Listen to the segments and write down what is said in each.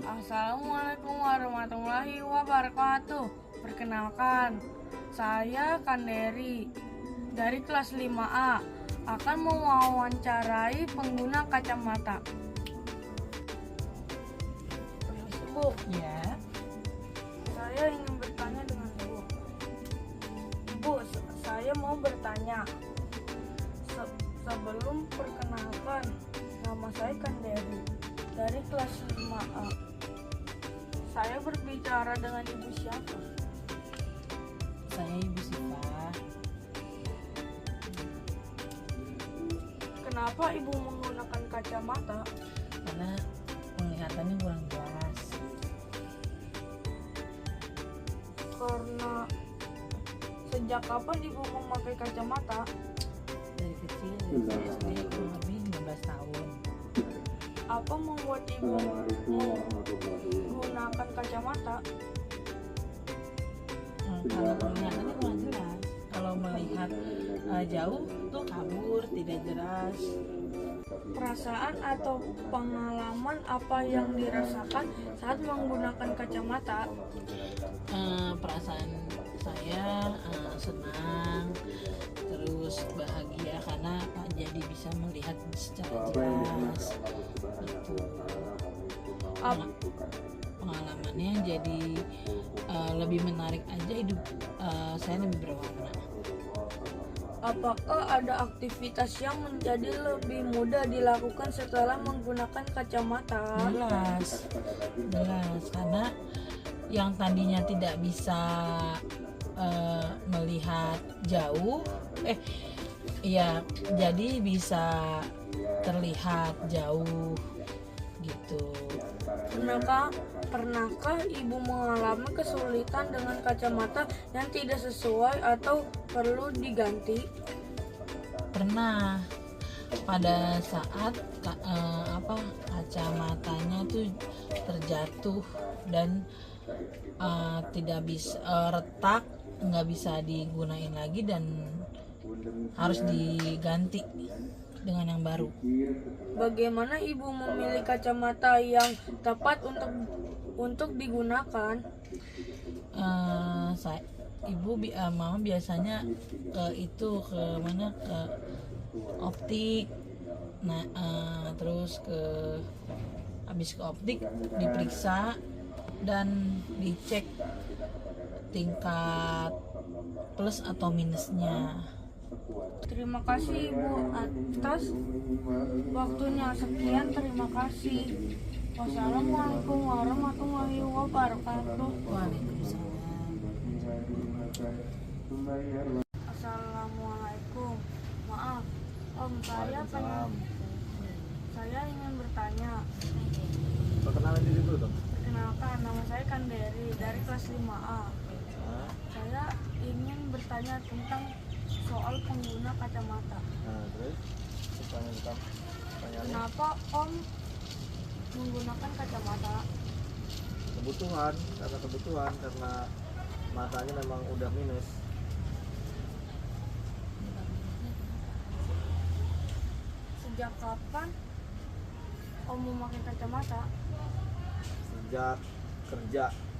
Assalamualaikum warahmatullahi wabarakatuh. Perkenalkan, saya Kanderi dari kelas 5A akan mewawancarai pengguna kacamata. Permisi, Bu. Ya, Saya ingin bertanya dengan Ibu. Bu, saya mau bertanya. Sebelum perkenalkan, nama saya Kanderi dari kelas 5A. Saya berbicara dengan Ibu siapa? saya Ibu Siva. Kenapa Ibu menggunakan kacamata? Karena penglihatannya kurang jelas. Karena sejak kapan Ibu memakai kacamata? Dari kecil, dari SD kurang lebih 15 tahun. Apa membuat Ibu menggunakan kacamata? Kalau penglihatannya kurang jelas. Kalau melihat jauh tuh kabur, tidak jelas. Perasaan atau pengalaman apa yang dirasakan saat menggunakan kacamata? Perasaan saya senang, terus bahagia karena jadi bisa melihat secara jelas. Gitu. Pengalamannya jadi lebih menarik aja, hidup saya lebih berwarna. Apakah ada aktivitas yang menjadi lebih mudah dilakukan setelah menggunakan kacamata? Jelas karena yang tadinya tidak bisa melihat jauh, ya jadi bisa terlihat jauh gitu. Pernahkah Ibu mengalami kesulitan dengan kacamata yang tidak sesuai atau perlu diganti? Pernah pada saat kacamatanya tuh terjatuh dan tidak bisa retak, nggak bisa digunain lagi dan harus diganti dengan yang baru. Bagaimana Ibu memilih kacamata yang tepat untuk digunakan? Mama biasanya ke optik. Terus habis ke optik diperiksa dan dicek tingkat plus atau minusnya. Terima kasih Ibu atas waktunya. Sekian, terima kasih. Wassalamualaikum warahmatullahi wabarakatuh. Waalaikumsalam. Assalamualaikum. Maaf, Om, saya ingin bertanya. Perkenalan diri dulu dong. Perkenalkan, nama saya Kanderi dari kelas 5A. Saya ingin bertanya tentang soal pengguna kacamata. Terus pertanyaan. Kenapa Om menggunakan kacamata? Kebutuhan karena matanya memang udah minus. Sejak kapan Om memakai kacamata? Sejak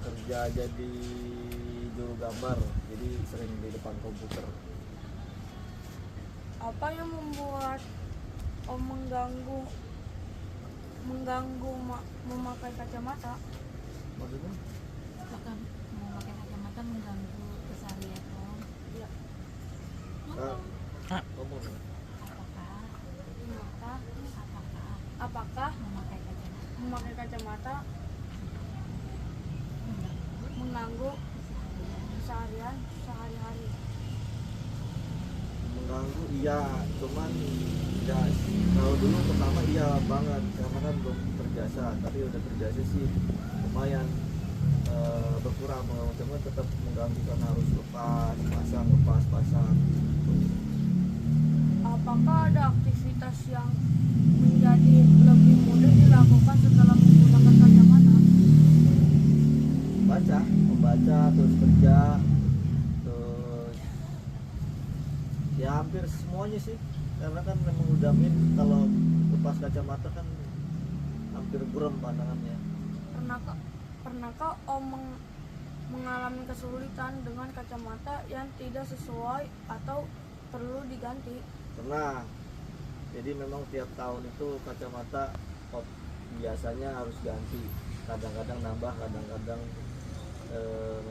kerja jadi juru gambar, jadi sering di depan komputer. Apa yang membuat Om mengganggu memakai kacamata? Maksudnya? Apakah memakai kacamata mengganggu keseharian Om? Ya, Ngomong. apakah memakai kacamata mengganggu keseharian sehari-hari? Mengganggu iya, cuman ya kalau dulu pertama iya banget karena kan belum terbiasa, tapi udah terbiasa sih lumayan berkurang, cuman tetap mengganggu karena harus lepas pasang. Apakah ada aktivitas yang menjadi lebih mudah dilakukan setelah menggunakan kacamata? Membaca, terus kerja, terus ya hampir semuanya sih, karena kan memang udah kalau lepas kacamata kan hampir buram pandangannya. Pernahkah Om mengalami kesulitan dengan kacamata yang tidak sesuai atau perlu diganti? Pernah. Jadi memang tiap tahun itu kacamata biasanya harus ganti. Kadang-kadang nambah, kadang-kadang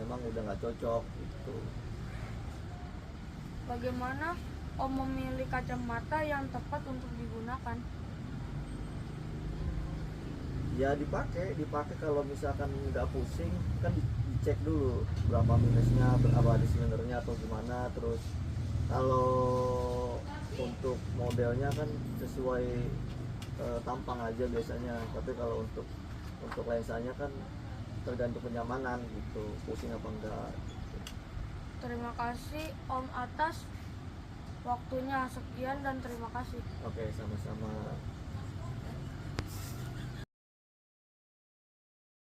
memang udah nggak cocok gitu. Bagaimana Om memilih kacamata yang tepat untuk digunakan? Ya dipakai kalau misalkan nggak pusing kan dicek dulu berapa minusnya, berapa disilindernya atau gimana. Terus kalau untuk modelnya kan sesuai tampang aja biasanya, tapi kalau untuk lensanya kan tergantung kenyamanan gitu, pusing apa enggak. Terima kasih Om atas waktunya. Sekian dan terima kasih. Oke, sama-sama.